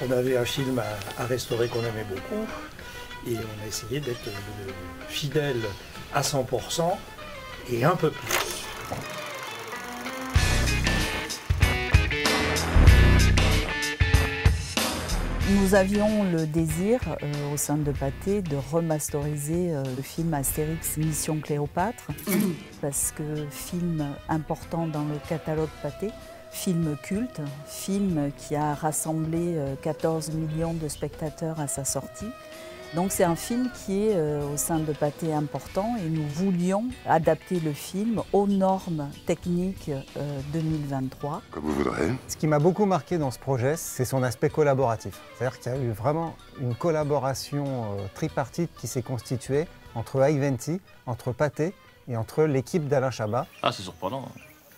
On avait un film à restaurer qu'on aimait beaucoup et on a essayé d'être fidèle à 100% et un peu plus. Nous avions le désir, au sein de Pathé, de remasteriser le film Astérix Mission Cléopâtre, parce que film important dans le catalogue Pathé, film culte, film qui a rassemblé 14 millions de spectateurs à sa sortie. Donc c'est un film qui est au sein de Pathé important et nous voulions adapter le film aux normes techniques 2023. Comme vous voudrez. Ce qui m'a beaucoup marqué dans ce projet, c'est son aspect collaboratif. C'est-à-dire qu'il y a eu vraiment une collaboration tripartite qui s'est constituée entre Aiventi, entre Pathé et entre l'équipe d'Alain Chabat. Ah, c'est surprenant.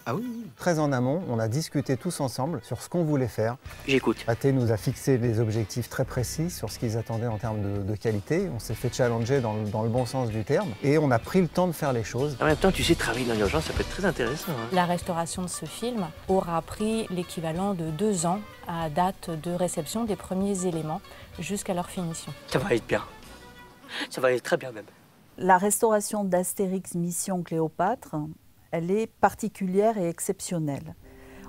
Ah oui. Très en amont, on a discuté tous ensemble sur ce qu'on voulait faire. J'écoute. Pathé nous a fixé des objectifs très précis sur ce qu'ils attendaient en termes de qualité. On s'est fait challenger dans le bon sens du terme et on a pris le temps de faire les choses. En même temps, tu sais, travailler dans l'urgence, ça peut être très intéressant. Hein. La restauration de ce film aura pris l'équivalent de 2 ans à date de réception des premiers éléments jusqu'à leur finition. Ça va être bien. Ça va être très bien même. La restauration d'Astérix Mission Cléopâtre, elle est particulière et exceptionnelle.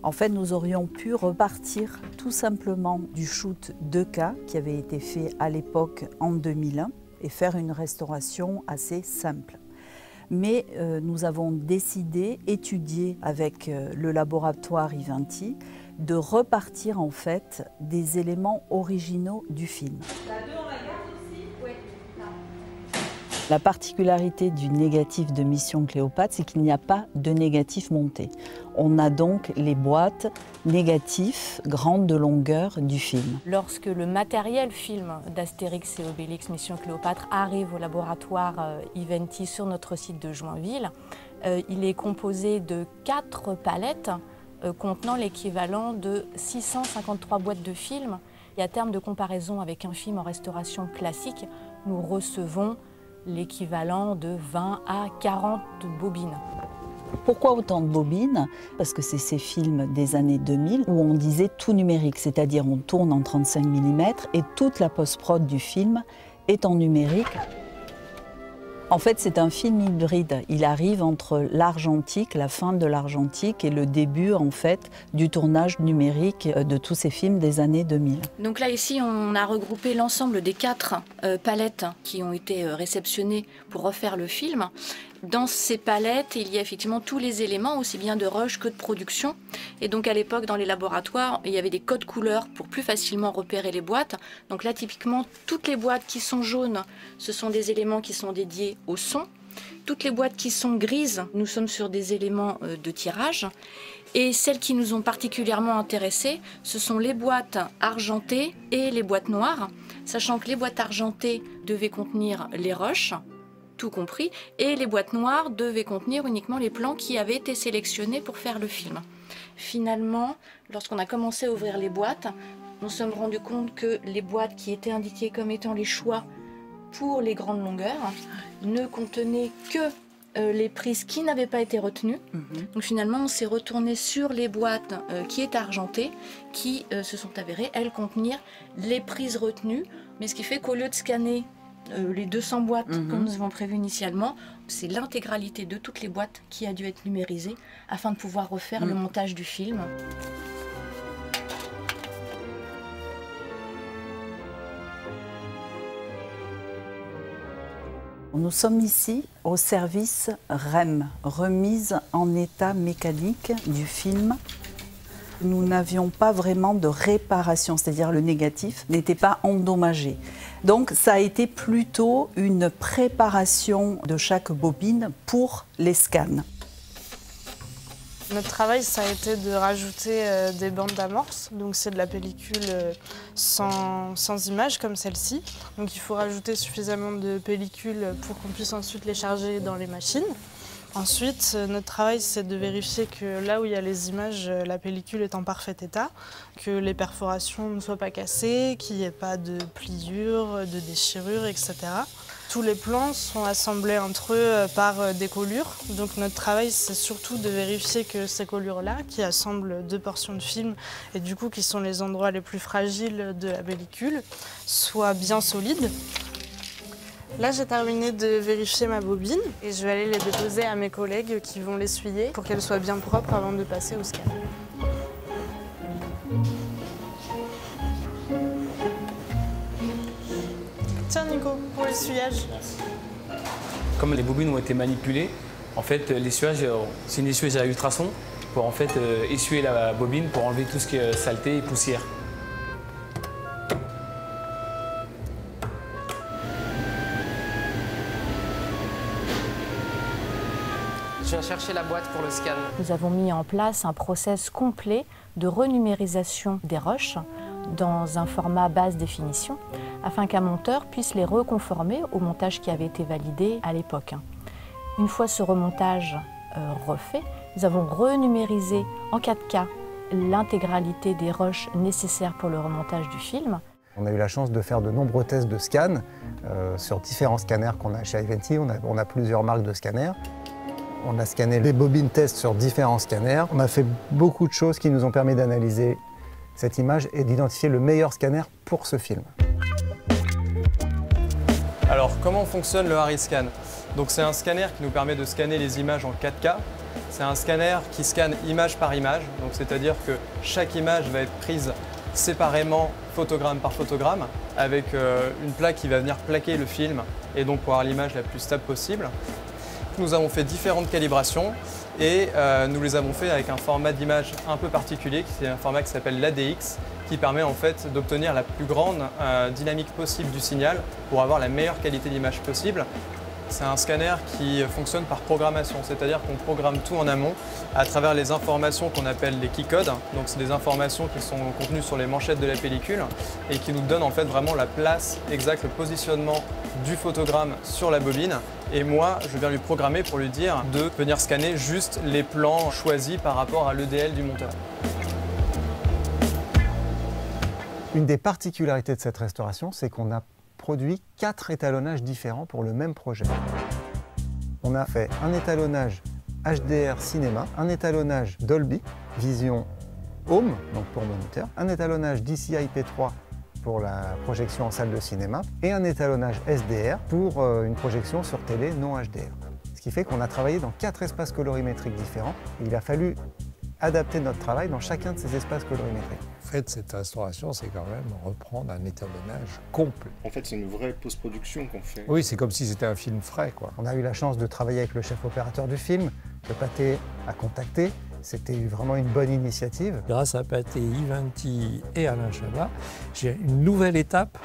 En fait, nous aurions pu repartir tout simplement du shoot 2K qui avait été fait à l'époque en 2001 et faire une restauration assez simple. Mais nous avons décidé, étudié avec le laboratoire Aiventi, de repartir en fait des éléments originaux du film. La particularité du négatif de Mission Cléopâtre, c'est qu'il n'y a pas de négatif monté. On a donc les boîtes négatifs grandes de longueur du film. Lorsque le matériel film d'Astérix et Obélix Mission Cléopâtre arrive au laboratoire Aiventi sur notre site de Joinville, il est composé de 4 palettes contenant l'équivalent de 653 boîtes de film. Et à terme de comparaison avec un film en restauration classique, nous recevons l'équivalent de 20 à 40 bobines. Pourquoi autant de bobines? Parce que c'est ces films des années 2000 où on disait tout numérique, c'est-à-dire on tourne en 35 mm et toute la post-prod du film est en numérique. En fait, c'est un film hybride. Il arrive entre l'argentique, la fin de l'argentique et le début en fait du tournage numérique de tous ces films des années 2000. Donc là, ici, on a regroupé l'ensemble des 4 palettes qui ont été réceptionnées pour refaire le film. Dans ces palettes, il y a effectivement tous les éléments, aussi bien de rush que de production. Et donc à l'époque, dans les laboratoires, il y avait des codes couleurs pour plus facilement repérer les boîtes. Donc là, typiquement, toutes les boîtes qui sont jaunes, ce sont des éléments qui sont dédiés au son. Toutes les boîtes qui sont grises, nous sommes sur des éléments de tirage. Et celles qui nous ont particulièrement intéressés, ce sont les boîtes argentées et les boîtes noires, sachant que les boîtes argentées devaient contenir les rushs, tout compris, et les boîtes noires devaient contenir uniquement les plans qui avaient été sélectionnés pour faire le film. Finalement, lorsqu'on a commencé à ouvrir les boîtes, nous nous sommes rendus compte que les boîtes qui étaient indiquées comme étant les choix pour les grandes longueurs ne contenaient que les prises qui n'avaient pas été retenues. Donc finalement, on s'est retourné sur les boîtes qui étaient argentées, qui se sont avérées, elles, contenir les prises retenues, mais ce qui fait qu'au lieu de scanner les 200 boîtes comme nous avons prévu initialement, c'est l'intégralité de toutes les boîtes qui a dû être numérisée afin de pouvoir refaire le montage du film. Nous sommes ici au service REM, remise en état mécanique du film. Nous n'avions pas vraiment de réparation, c'est-à-dire le négatif n'était pas endommagé. Donc ça a été plutôt une préparation de chaque bobine pour les scans. Notre travail, ça a été de rajouter des bandes d'amorce. Donc c'est de la pellicule sans image comme celle-ci. Donc il faut rajouter suffisamment de pellicules pour qu'on puisse ensuite les charger dans les machines. Ensuite, notre travail, c'est de vérifier que là où il y a les images, la pellicule est en parfait état, que les perforations ne soient pas cassées, qu'il n'y ait pas de pliures, de déchirures, etc. Tous les plans sont assemblés entre eux par des collures. Donc notre travail, c'est surtout de vérifier que ces collures-là, qui assemblent 2 portions de film et du coup qui sont les endroits les plus fragiles de la pellicule, soient bien solides. Là, j'ai terminé de vérifier ma bobine et je vais aller les déposer à mes collègues qui vont l'essuyer pour qu'elle soit bien propre avant de passer au scanner. Tiens Nico, pour l'essuyage. Comme les bobines ont été manipulées, en fait l'essuyage, c'est une essuyeuse à ultrasons pour en fait essuyer la bobine pour enlever tout ce qui est saleté et poussière. Je viens chercher la boîte pour le scan. Nous avons mis en place un process complet de renumérisation des rushs dans un format basse définition afin qu'un monteur puisse les reconformer au montage qui avait été validé à l'époque. Une fois ce remontage refait, nous avons renumérisé en 4K l'intégralité des rushs nécessaires pour le remontage du film. On a eu la chance de faire de nombreux tests de scan sur différents scanners qu'on a chez iVenty. On a plusieurs marques de scanners. On a scanné les bobines test sur différents scanners. On a fait beaucoup de choses qui nous ont permis d'analyser cette image et d'identifier le meilleur scanner pour ce film. Alors, comment fonctionne le HariScan? Donc, c'est un scanner qui nous permet de scanner les images en 4K. C'est un scanner qui scanne image par image, donc c'est-à-dire que chaque image va être prise séparément, photogramme par photogramme, avec une plaque qui va venir plaquer le film et donc pour avoir l'image la plus stable possible. Nous avons fait différentes calibrations et nous les avons fait avec un format d'image un peu particulier, qui est un format qui s'appelle l'ADX, qui permet en fait d'obtenir la plus grande dynamique possible du signal pour avoir la meilleure qualité d'image possible. C'est un scanner qui fonctionne par programmation, c'est-à-dire qu'on programme tout en amont à travers les informations qu'on appelle les keycodes. Donc c'est des informations qui sont contenues sur les manchettes de la pellicule et qui nous donnent en fait vraiment la place exacte, le positionnement du photogramme sur la bobine. Et moi, je viens lui programmer pour lui dire de venir scanner juste les plans choisis par rapport à l'EDL du monteur. Une des particularités de cette restauration, c'est qu'on a produit 4 étalonnages différents pour le même projet. On a fait un étalonnage HDR cinéma, un étalonnage Dolby Vision Home, donc pour moniteur, un étalonnage DCI P3 pour la projection en salle de cinéma et un étalonnage SDR pour une projection sur télé non HDR. Ce qui fait qu'on a travaillé dans 4 espaces colorimétriques différents et il a fallu adapter notre travail dans chacun de ces espaces colorimétriques. En fait, cette restauration, c'est quand même reprendre un étalonnage complet. En fait, c'est une vraie post-production qu'on fait. Oui, c'est comme si c'était un film frais, quoi. On a eu la chance de travailler avec le chef opérateur du film, que Pathé a contacté. C'était vraiment une bonne initiative. Grâce à Pathé, iVenty et Alain Chabat, j'ai une nouvelle étape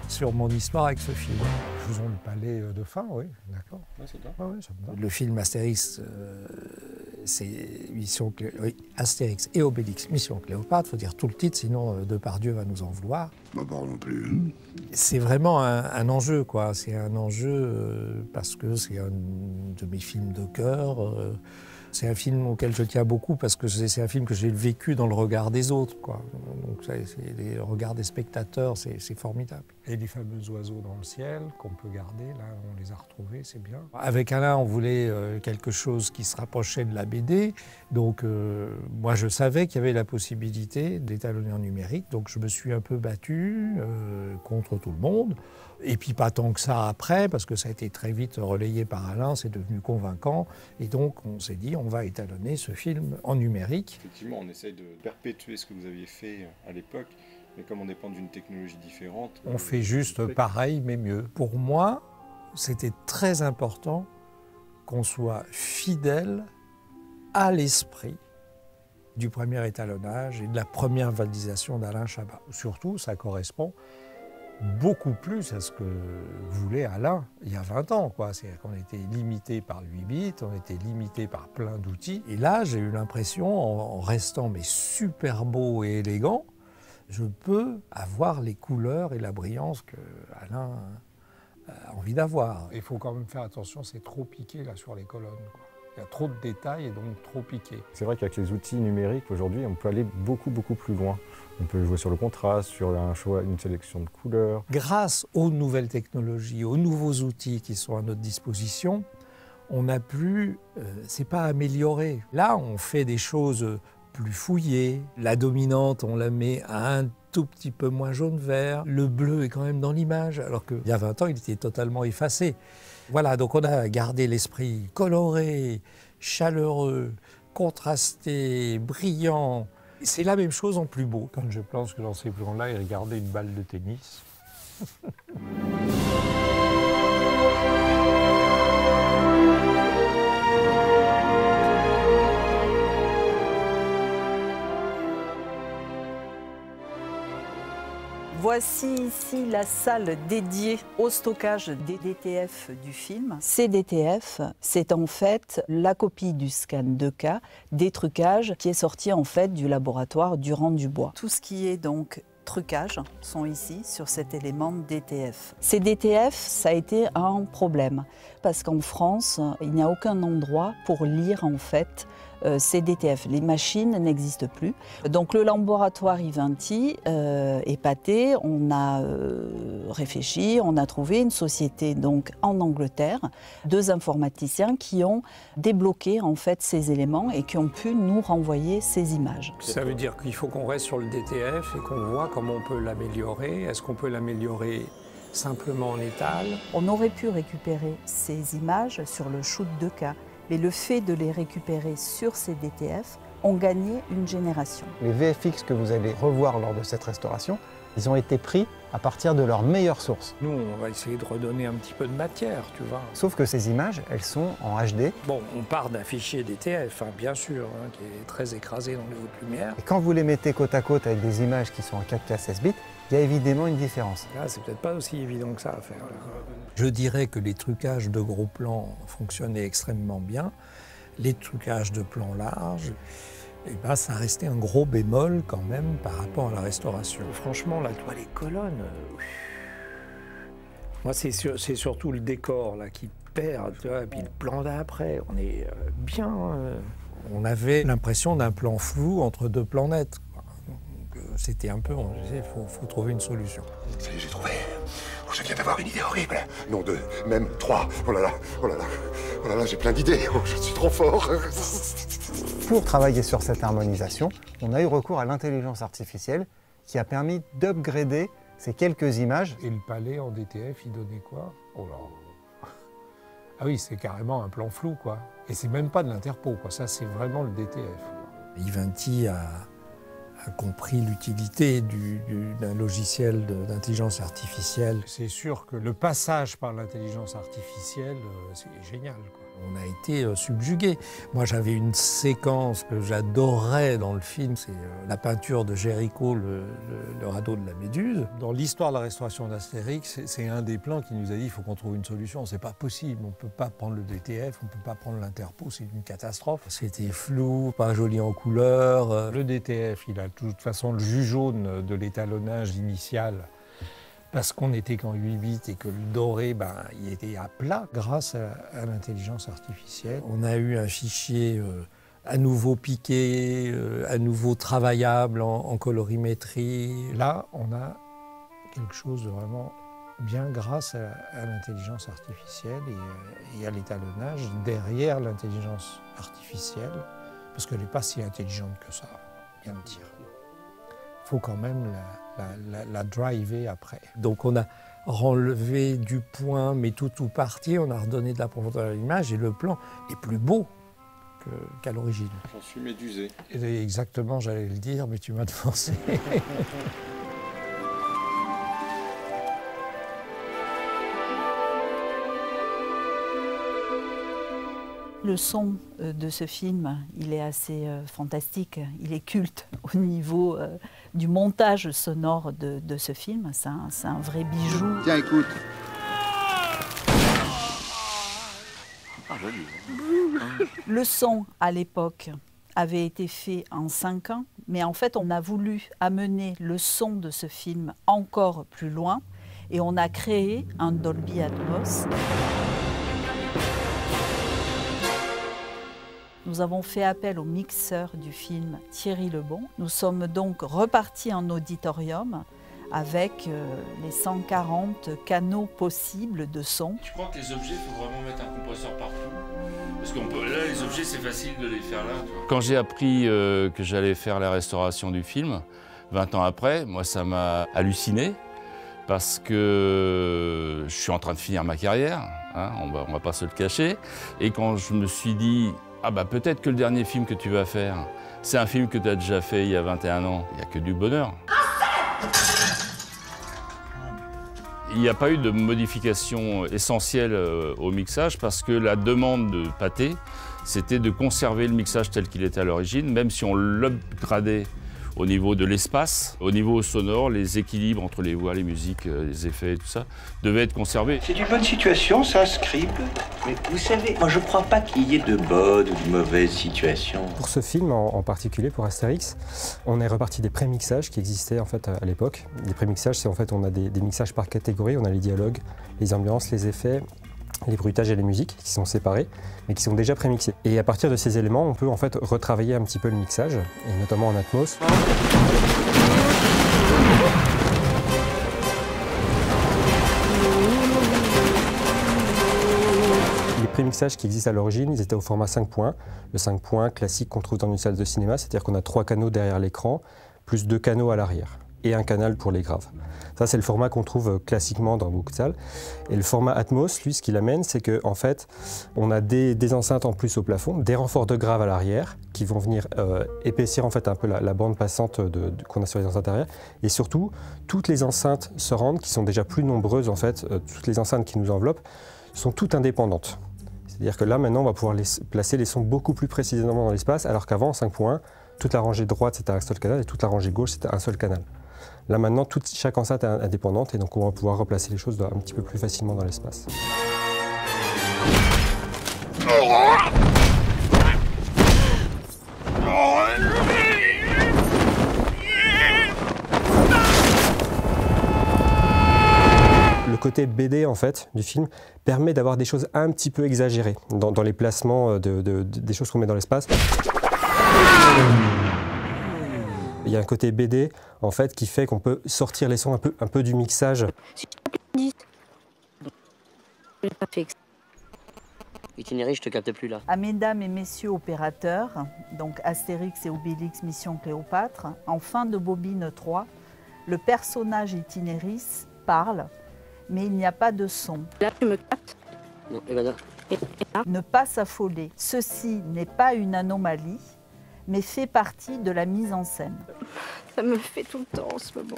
sur mon histoire avec ce film. Faisons le palais de fin, oui, d'accord. Ouais, c'est bien. Ouais, ça me va. Le film Astérix, c'est Astérix et Obélix, Mission Cléopâtre, il faut dire tout le titre, sinon Depardieu va nous en vouloir. Bah, non plus. C'est vraiment un enjeu, quoi. C'est un enjeu parce que c'est un de mes films de cœur. C'est un film auquel je tiens beaucoup parce que c'est un film que j'ai vécu dans le regard des autres, quoi. Donc c'est les regards des spectateurs, c'est formidable. Et les fameux oiseaux dans le ciel qu'on peut garder, là on les a retrouvés, c'est bien. Avec Alain, on voulait quelque chose qui se rapprochait de la BD. Donc moi je savais qu'il y avait la possibilité d'étalonner en numérique, donc je me suis un peu battu contre tout le monde. Et puis pas tant que ça après, parce que ça a été très vite relayé par Alain, c'est devenu convaincant. Et donc on s'est dit, on va étalonner ce film en numérique. Effectivement, on essaye de perpétuer ce que vous aviez fait à l'époque, mais comme on dépend d'une technologie différente... On fait juste pareil, mais mieux. Pour moi, c'était très important qu'on soit fidèle à l'esprit du premier étalonnage et de la première validation d'Alain Chabat. Surtout, ça correspond beaucoup plus à ce que voulait Alain il y a 20 ans, quoi. C'est-à-dire qu'on était limité par le 8 bits, on était limité par plein d'outils. Et là, j'ai eu l'impression, en restant mais super beau et élégant, je peux avoir les couleurs et la brillance que Alain a envie d'avoir. Il faut quand même faire attention, c'est trop piqué là sur les colonnes, quoi. Il y a trop de détails et donc trop piqué. C'est vrai qu'avec les outils numériques aujourd'hui, on peut aller beaucoup plus loin. On peut jouer sur le contraste, sur un choix, une sélection de couleurs. Grâce aux nouvelles technologies, aux nouveaux outils qui sont à notre disposition, on n'a plus, c'est pas amélioré. Là, on fait des choses plus fouillées. La dominante, on la met à un tout petit peu moins jaune-vert. Le bleu est quand même dans l'image, alors qu'il y a 20 ans, il était totalement effacé. Voilà, donc on a gardé l'esprit coloré, chaleureux, contrasté, brillant. C'est la même chose en plus beau. Quand je pense que dans ces plans-là, il regardait une balle de tennis. Voici ici la salle dédiée au stockage des DTF du film. Ces DTF, c'est en fait la copie du scan 2K, des trucages qui est sorti en fait du laboratoire Durand-Dubois. Tout ce qui est donc trucages sont ici sur cet élément DTF. Ces DTF, ça a été un problème parce qu'en France, il n'y a aucun endroit pour lire en fait ces DTF. Les machines n'existent plus. Donc le laboratoire Ivanti est Pathé, on a réfléchi, on a trouvé une société donc en Angleterre, 2 informaticiens qui ont débloqué en fait ces éléments et qui ont pu nous renvoyer ces images. Ça veut dire qu'il faut qu'on reste sur le DTF et qu'on voit comment on peut l'améliorer. Est-ce qu'on peut l'améliorer simplement en étal? On aurait pu récupérer ces images sur le shoot 2K. Mais le fait de les récupérer sur ces DTF ont gagné une génération. Les VFX que vous allez revoir lors de cette restauration, ils ont été pris à partir de leurs meilleures sources. Nous, on va essayer de redonner un petit peu de matière, tu vois. Sauf que ces images, elles sont en HD. Bon, on part d'un fichier DTF, hein, bien sûr, hein, qui est très écrasé dans les hautes lumières. Et quand vous les mettez côte à côte avec des images qui sont en 4K 16 bits, il y a évidemment une différence. Là, c'est peut-être pas aussi évident que ça à faire. Là. Je dirais que les trucages de gros plans fonctionnaient extrêmement bien. Les trucages de plans larges, eh ben, ça restait un gros bémol quand même par rapport à la restauration. Franchement, là, toi, les colonnes... Moi, c'est surtout le décor là, qui perd, tu vois, et puis le plan d'après, on est bien... On avait l'impression d'un plan flou entre 2 plans nets. C'était un peu, on disait, faut trouver une solution. Ça y est, j'ai trouvé. Oh, je viens d'avoir une idée horrible. Non, 2, même 3. Oh là là, oh là là, oh là là, j'ai plein d'idées. Oh, je suis trop fort. Pour travailler sur cette harmonisation, on a eu recours à l'intelligence artificielle qui a permis d'upgrader ces quelques images. Et le palais en DTF, il donnait quoi? Oh là. Ah oui, c'est carrément un plan flou, quoi. Et c'est même pas de l'interpo, quoi. Ça, c'est vraiment le DTF. Ivanti a compris l'utilité d'un logiciel d'intelligence artificielle. C'est sûr que le passage par l'intelligence artificielle, c'est génial, quoi. On a été subjugués. Moi, j'avais une séquence que j'adorais dans le film, c'est la peinture de Géricault, le radeau de la Méduse. Dans l'histoire de la restauration d'Astérix, c'est un des plans qui nous a dit il faut qu'on trouve une solution. C'est pas possible, on peut pas prendre le DTF, on peut pas prendre l'interpo, c'est une catastrophe. C'était flou, pas joli en couleur. Le DTF, il a de toute façon le jus jaune de l'étalonnage initial. Parce qu'on n'était qu'en 8 bits et que le doré, il était à plat grâce à l'intelligence artificielle. On a eu un fichier à nouveau piqué, à nouveau travaillable en colorimétrie. Là, on a quelque chose de vraiment bien grâce à l'intelligence artificielle et à l'étalonnage derrière l'intelligence artificielle, parce qu'elle n'est pas si intelligente que ça, bien le dire. Il faut quand même la driver après. Donc on a relevé du point, mais tout parti, on a redonné de la profondeur à l'image et le plan est plus beau qu'à l'origine. J'en suis médusé. Et exactement, j'allais le dire, mais tu m'as devancé. Le son de ce film, il est assez fantastique, il est culte au niveau du montage sonore de ce film. C'est un vrai bijou. Tiens, écoute. Le son, à l'époque, avait été fait en 5 ans, mais en fait, on a voulu amener le son de ce film encore plus loin et on a créé un Dolby Atmos. Nous avons fait appel au mixeur du film Thierry Lebon. Nous sommes donc repartis en auditorium avec les 140 canaux possibles de son. Tu crois que les objets, il faut vraiment mettre un compresseur partout? Parce que là, les objets, c'est facile de les faire là. Tu vois. Quand j'ai appris que j'allais faire la restauration du film, 20 ans après, moi, ça m'a halluciné. Parce que je suis en train de finir ma carrière, hein, on va pas se le cacher. Et quand je me suis dit, ah bah peut-être que le dernier film que tu vas faire, c'est un film que tu as déjà fait il y a 21 ans, il n'y a que du bonheur. Il n'y a pas eu de modification essentielle au mixage parce que la demande de Pathé, c'était de conserver le mixage tel qu'il était à l'origine, même si on l'upgradait au niveau de l'espace, au niveau sonore, les équilibres entre les voix, les musiques, les effets et tout ça, devaient être conservés. C'est une bonne situation, ça, Scribe. Mais vous savez, moi je crois pas qu'il y ait de bonnes ou de mauvaises situations. Pour ce film en particulier, pour Astérix, on est reparti des prémixages qui existaient en fait à l'époque. Les prémixages, c'est en fait on a des mixages par catégorie, on a les dialogues, les ambiances, les effets, les bruitages et les musiques qui sont séparés, mais qui sont déjà prémixés. Et à partir de ces éléments, on peut en fait retravailler un petit peu le mixage, et notamment en Atmos. Les prémixages qui existent à l'origine, ils étaient au format 5 points. Le 5 points classique qu'on trouve dans une salle de cinéma, c'est-à-dire qu'on a 3 canaux derrière l'écran, plus 2 canaux à l'arrière, et un canal pour les graves. Ça, c'est le format qu'on trouve classiquement dans beaucoup de salles. Et le format Atmos, lui, ce qu'il amène, c'est qu'en fait, on a des enceintes en plus au plafond, des renforts de graves à l'arrière, qui vont venir épaissir en fait un peu la bande passante qu'on a sur les enceintes arrière. Et surtout, toutes les enceintes surround, qui sont déjà plus nombreuses en fait, toutes les enceintes qui nous enveloppent, sont toutes indépendantes. C'est-à-dire que là, maintenant, on va pouvoir placer les sons beaucoup plus précisément dans l'espace, alors qu'avant, en 5 points, toute la rangée droite, c'était un seul canal, et toute la rangée gauche, c'était un seul canal. Là maintenant, chaque enceinte est indépendante et donc on va pouvoir replacer les choses un petit peu plus facilement dans l'espace. Le côté BD en fait du film permet d'avoir des choses un petit peu exagérées dans les placements des choses qu'on met dans l'espace. Il y a un côté BD en fait qui fait qu'on peut sortir les sons un peu du mixage. Itinéraire, je te capte plus là. À mesdames et messieurs opérateurs, donc Astérix et Obélix Mission Cléopâtre, en fin de bobine 3, le personnage Itinéris parle, mais il n'y a pas de son. Là, tu me captes? Non, et voilà. Ne pas s'affoler. Ceci n'est pas une anomalie, mais fait partie de la mise en scène. Ça me fait tout le temps en ce moment.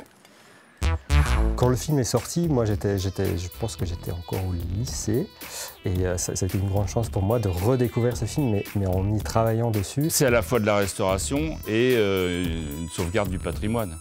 Quand le film est sorti, moi je pense que j'étais encore au lycée et ça a été une grande chance pour moi de redécouvrir ce film, mais en y travaillant dessus. C'est à la fois de la restauration et une sauvegarde du patrimoine.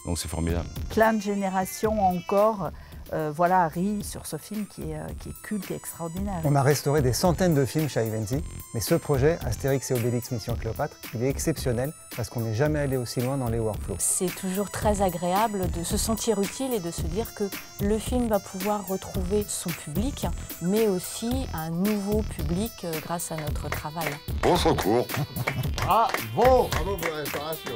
Donc c'est formidable. Plein de générations encore rient sur ce film qui est culte et extraordinaire. On a restauré des centaines de films chez Iventi, mais ce projet, Astérix et Obélix Mission Cléopâtre, il est exceptionnel parce qu'on n'est jamais allé aussi loin dans les workflows. C'est toujours très agréable de se sentir utile et de se dire que le film va pouvoir retrouver son public, mais aussi un nouveau public grâce à notre travail. Bon secours. Bravo! Bravo pour la restauration.